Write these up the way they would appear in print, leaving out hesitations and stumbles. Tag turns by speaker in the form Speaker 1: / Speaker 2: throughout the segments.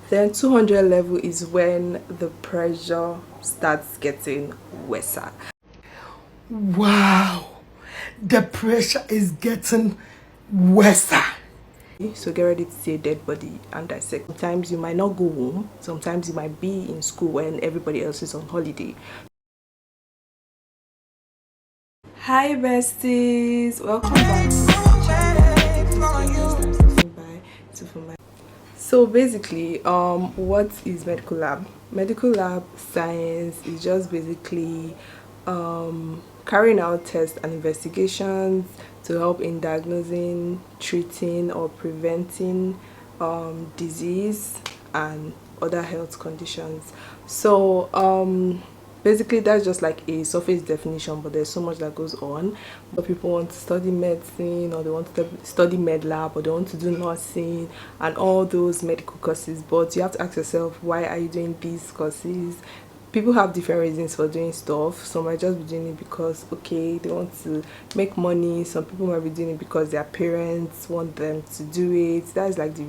Speaker 1: Then 200 level is when the pressure starts getting worse.
Speaker 2: Wow, the pressure is getting worse.
Speaker 1: So get ready to see a dead body and dissect. Sometimes you might not go home, sometimes you might be in school when everybody else is on holiday. Hi besties, welcome back to my channel. So basically, what is medical lab? Medical lab science is just basically carrying out tests and investigations to help in diagnosing, treating, or preventing disease and other health conditions. So basically that's just like a surface definition, but there's so much that goes on. But people want to study medicine, or they want to study med lab, or they want to do nursing and all those medical courses, but you have to ask yourself, why are you doing these courses? People have different reasons for doing stuff. Some might just be doing it because, okay, they want to make money. Some people might be doing it because their parents want them to do it. That's like the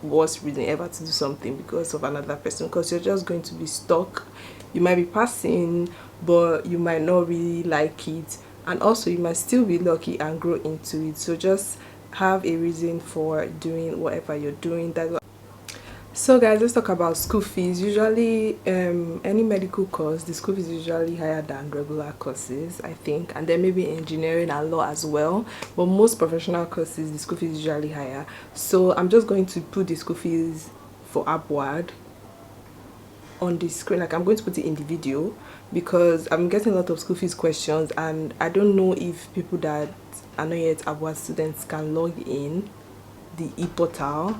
Speaker 1: worst reason ever to do something because of another person, because you're just going to be stuck. You might be passing, but you might not really like it, and also you might still be lucky and grow into it. So just have a reason for doing whatever you're doing. So guys, let's talk about school fees. Usually any medical course, the school fees is usually higher than regular courses, I think, and then maybe engineering and law as well, but most professional courses the school fees is usually higher. So I'm just going to put the school fees for Abuad on the screen. Like, I'm going to put it in the video because I'm getting a lot of school fees questions, and I don't know if people that are not yet Abuad students can log in the e-portal.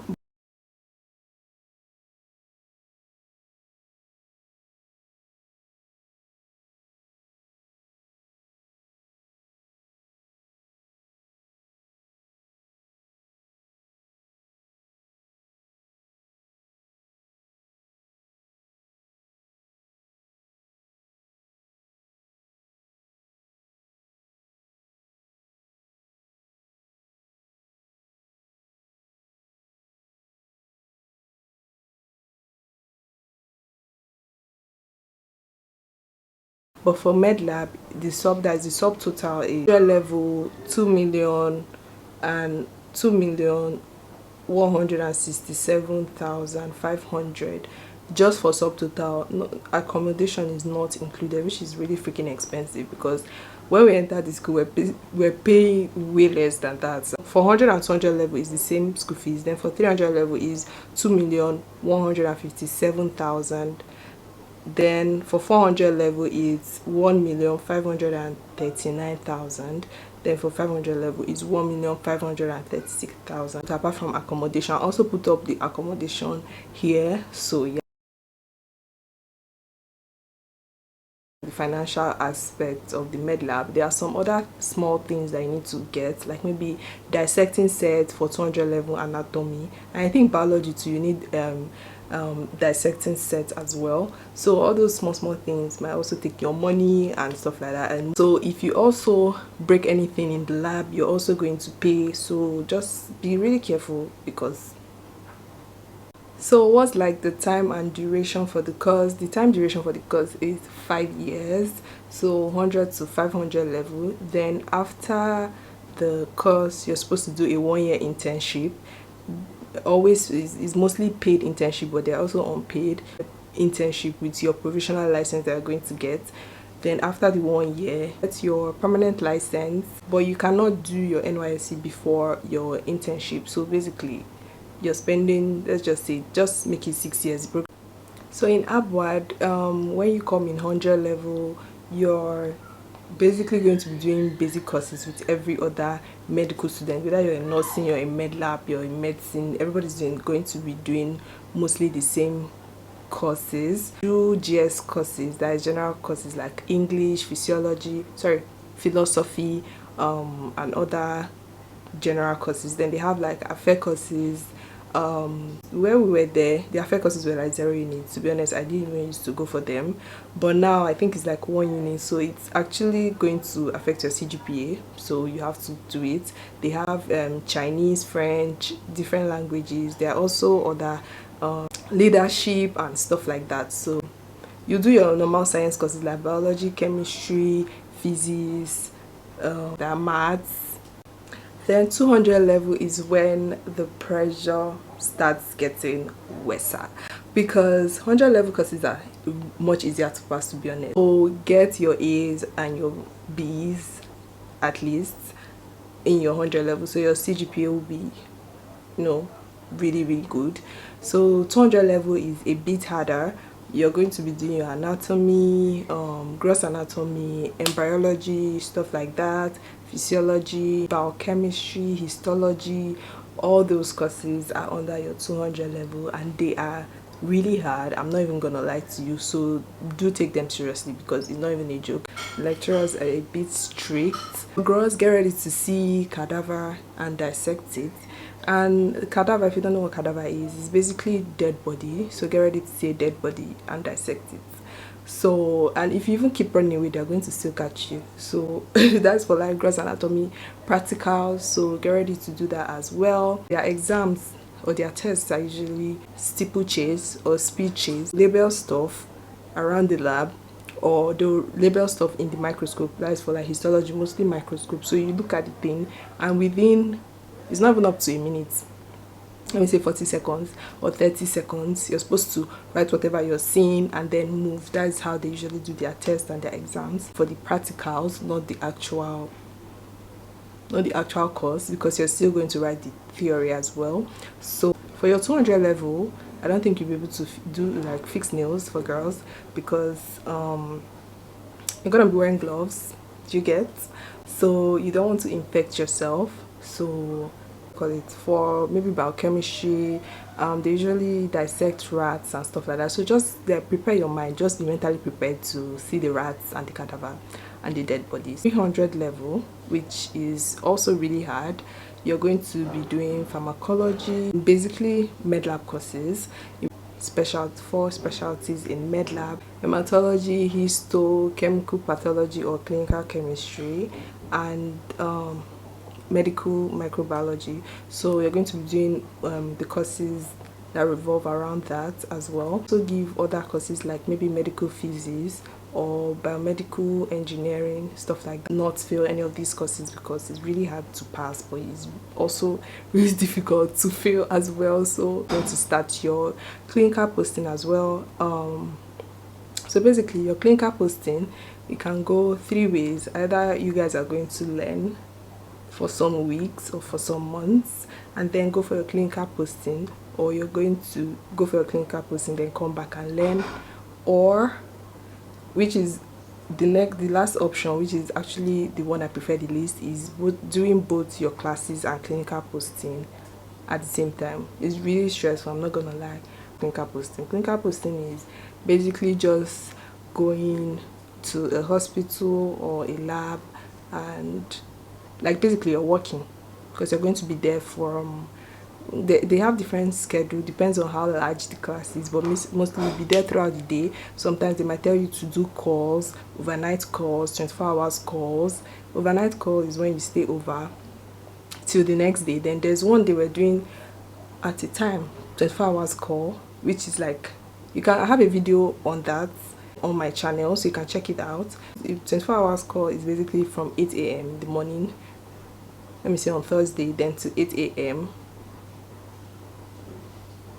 Speaker 1: But for medlab, the subtotal is level 2,000,000 and 2,167,500 just for subtotal. No, accommodation is not included, which is really freaking expensive, because when we entered the school we're paying way less than that. So for 100 and 200 level is the same school fees. Then for 300 level is 2,157,000. Then for 400 level it's 1,539,000. Then for 500 level is 1,536,000. Apart from accommodation, I also put up the accommodation here. So yeah, the financial aspect of the med lab, there are some other small things that you need to get, like maybe dissecting set for 200 level, anatomy, and I think biology too, you need dissecting set as well. So all those small things might also take your money and stuff like that. And so if you also break anything in the lab, you're also going to pay. So just be really careful. Because so what's like the time and duration for the course? The time duration for the course is 5 years, so 100 to 500 level. Then after the course you're supposed to do a 1 year internship. Always is mostly paid internship, but they're also unpaid internship with your provisional license that you're going to get. Then after the 1 year, that's your permanent license, but you cannot do your NYSC before your internship. So basically you're spending, let's just say, just make it 6 years. So in Abuad, when you come in 100 level, you're basically going to be doing basic courses with every other medical student. Whether you're in nursing, you're in med lab, you're in medicine, everybody's going to be doing mostly the same courses. Do GS courses, that is general courses like English, philosophy, and other general courses. Then they have like affair courses. When we were there, the affair courses were like 0 units. To be honest, I didn't even used to go for them, but now I think it's like 1 unit, so it's actually going to affect your CGPA, so you have to do it. They have Chinese, French, different languages. There are also other leadership and stuff like that. So you do your normal science courses like biology, chemistry, physics, maths. Then 200 level is when the pressure starts getting worse, because 100 level courses are much easier to pass, to be honest. So get your A's and your B's at least in your 100 level, so your CGPA will be, really good. So 200 level is a bit harder. You're going to be doing your anatomy, gross anatomy, embryology, stuff like that, physiology, biochemistry, histology. All those courses are under your 200 level, and they are really hard. I'm not even gonna lie to you, so do take them seriously because it's not even a joke. Lecturers are a bit strict. Girls, get ready to see cadaver and dissect it. And cadaver, if you don't know what cadaver is, it's basically dead body. So get ready to see a dead body and dissect it. So, and if you even keep running away, they're going to still catch you. So that's for like gross anatomy practicals. So get ready to do that as well. Their exams or their tests are usually steeplechase or speed chase. Label stuff around the lab, or the label stuff in the microscope. That is for like histology, mostly microscope. So you look at the thing, and within, it's not even up to a minute, let me say 40 seconds or 30 seconds, you're supposed to write whatever you're seeing and then move. That is how they usually do their tests and their exams for the practicals, not the actual course, because you're still going to write the theory as well. So for your 200 level, I don't think you'll be able to do like fixed nails for girls, because you're gonna be wearing gloves. Do you get? So you don't want to infect yourself. So call it for maybe biochemistry, they usually dissect rats and stuff like that. So just prepare your mind, just be mentally prepared to see the rats and the cadaver and the dead bodies. 300 level, which is also really hard, you're going to be doing pharmacology, basically med lab courses. Four specialties in med lab: hematology, histo, chemical pathology or clinical chemistry, and medical microbiology. So you're going to be doing the courses that revolve around that as well. Also give other courses like maybe medical physics or biomedical engineering, stuff like that. Not fail any of these courses because it's really hard to pass, but it's also really difficult to fail as well. So you want to start your clinical posting as well. So basically your clinical posting, you can go three ways. Either you guys are going to learn for some weeks or for some months and then go for your clinical posting, or you're going to go for your clinical posting then come back and learn, or which is the last option, which is actually the one I prefer the least, is doing both your classes and clinical posting at the same time. It's really stressful, I'm not gonna lie. Clinical posting is basically just going to a hospital or a lab, and like basically you're working, because you're going to be there from they have different schedule, depends on how large the class is, but mostly you'll be there throughout the day. Sometimes they might tell you to do calls, overnight calls, 24 hours calls. Overnight call is when you stay over till the next day. Then there's one they were doing at a time, 24 hours call, which is like, I have a video on that on my channel, so you can check it out. 24 hours call is basically from 8 a.m. in the morning, let me say on Thursday, then to 8 a.m.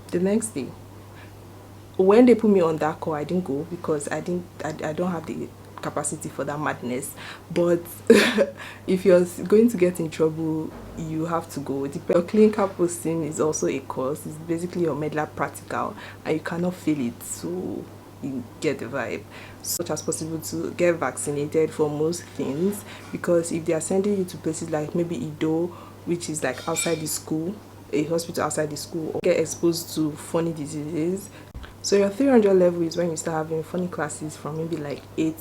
Speaker 1: the next day. When they put me on that call, I didn't go because I don't have the capacity for that madness. But if you're going to get in trouble, you have to go. Your clinical posting is also a course. It's basically your med lab practical, and you cannot feel it, so you get the vibe. So much as possible to get vaccinated for most things, because if they are sending you to places like maybe Ido, which is like outside the school, a hospital outside the school, or get exposed to funny diseases. So your 300 level is when you start having funny classes from maybe like 8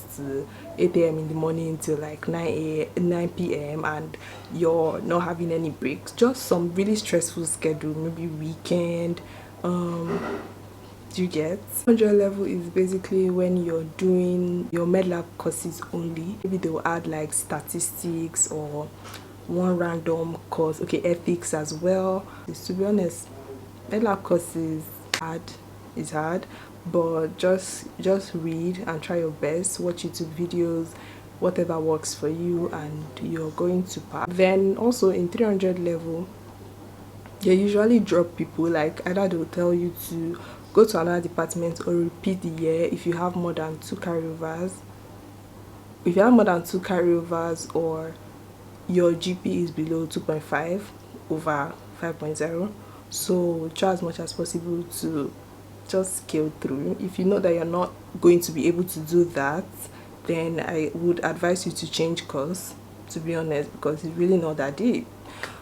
Speaker 1: a.m. in the morning till like 9 p.m. and you're not having any breaks. Just some really stressful schedule, maybe weekend. Do you get? 100 level is basically when you're doing your med lab courses only. Maybe they'll add like statistics or one random course, okay, ethics as well. To be honest, med lab courses It's hard, but just read and try your best, watch YouTube videos, whatever works for you, and you're going to pass. Then also in 300 level, they usually drop people, like either they'll tell you to go to another department or repeat the year if you have more than two carryovers. If you have more than two carryovers, or your GP is below 2.5 over 5.0, so try as much as possible to just scale through. If you know that you're not going to be able to do that, then I would advise you to change course, to be honest, because it's really not that deep.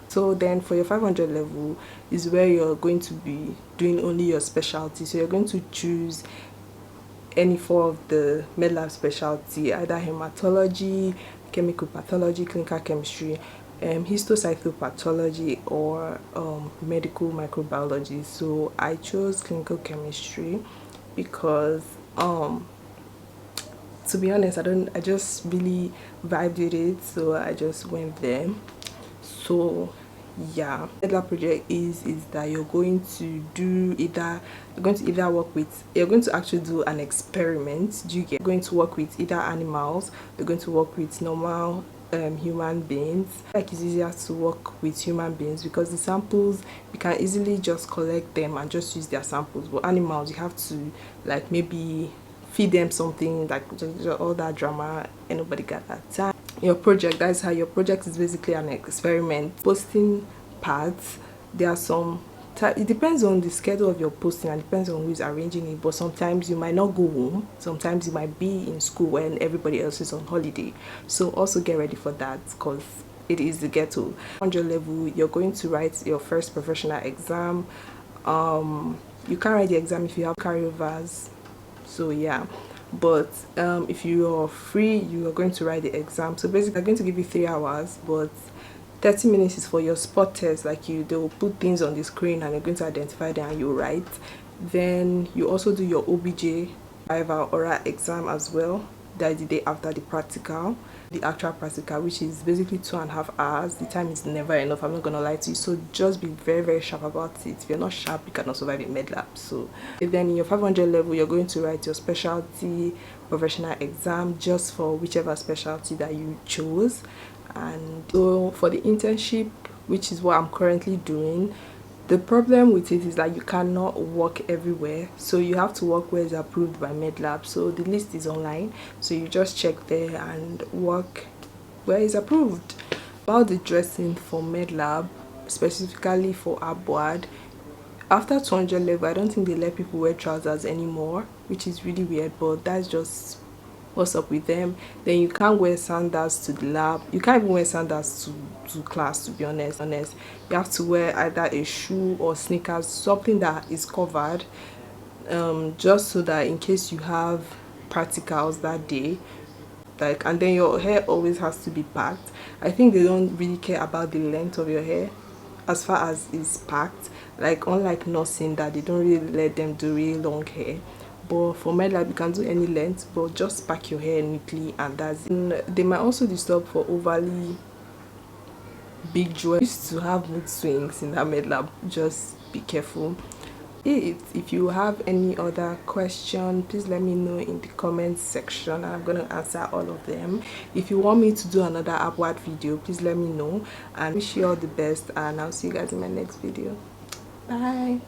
Speaker 1: So then for your 500 level is where you're going to be doing only your specialty. So you're going to choose any four of the medlab specialty, either hematology, chemical pathology, clinical chemistry, histocytopathology, or medical microbiology. So I chose clinical chemistry because to be honest, I just really vibed with it, so I just went there. So yeah, medlab project is that you're going to do either, you're going to actually do an experiment. Do you get? You're going to work with either animals, you're going to work with normal human beings. Like it's easier to work with human beings because the samples, you can easily just collect them and just use their samples, but animals you have to like maybe feed them something, like just all that drama, and nobody got that time. Your project, that's how your project is basically an experiment. Posting parts, there are some it depends on the schedule of your posting and depends on who's arranging it, but sometimes you might not go home, sometimes you might be in school when everybody else is on holiday, so also get ready for that because it is the ghetto. 100 level, you're going to write your first professional exam. You can't write the exam if you have carryovers, so yeah, but if you're free, you are going to write the exam. So basically I'm going to give you 3 hours, but 30 minutes is for your spot test. Like they will put things on the screen and you're going to identify them and you write. Then you also do your OBJ 5-hour oral exam as well. That is the day after the practical, the actual practical, which is basically 2.5 hours. The time is never enough, I'm not gonna lie to you, so just be very sharp about it. If you're not sharp, you cannot survive in medlab. So then in your 500 level, you're going to write your specialty professional exam just for whichever specialty that you chose. And so for the internship, which is what I'm currently doing, the problem with it is that you cannot work everywhere, so you have to work where it's approved by medlab. So the list is online, so you just check there and work where it's approved. About the dressing for medlab, specifically for Abuad, after 200 level, I don't think they let people wear trousers anymore, which is really weird, but that's just what's up with them. Then you can't wear sandals to the lab, you can't even wear sandals to class, to be honest. You have to wear either a shoe or sneakers, something that is covered, just so that in case you have practicals that day, like, and then your hair always has to be packed. I think they don't really care about the length of your hair as far as it's packed, like unlike nursing that they don't really let them do really long hair. But for medlab you can do any length, but just pack your hair neatly and that's it. And they might also disturb for overly big jewelry. Used to have mood swings in that medlab, just be careful. If you have any other question, please let me know in the comments section and I'm gonna answer all of them. If you want me to do another Abuad video, please let me know, and wish you all the best, and I'll see you guys in my next video. Bye.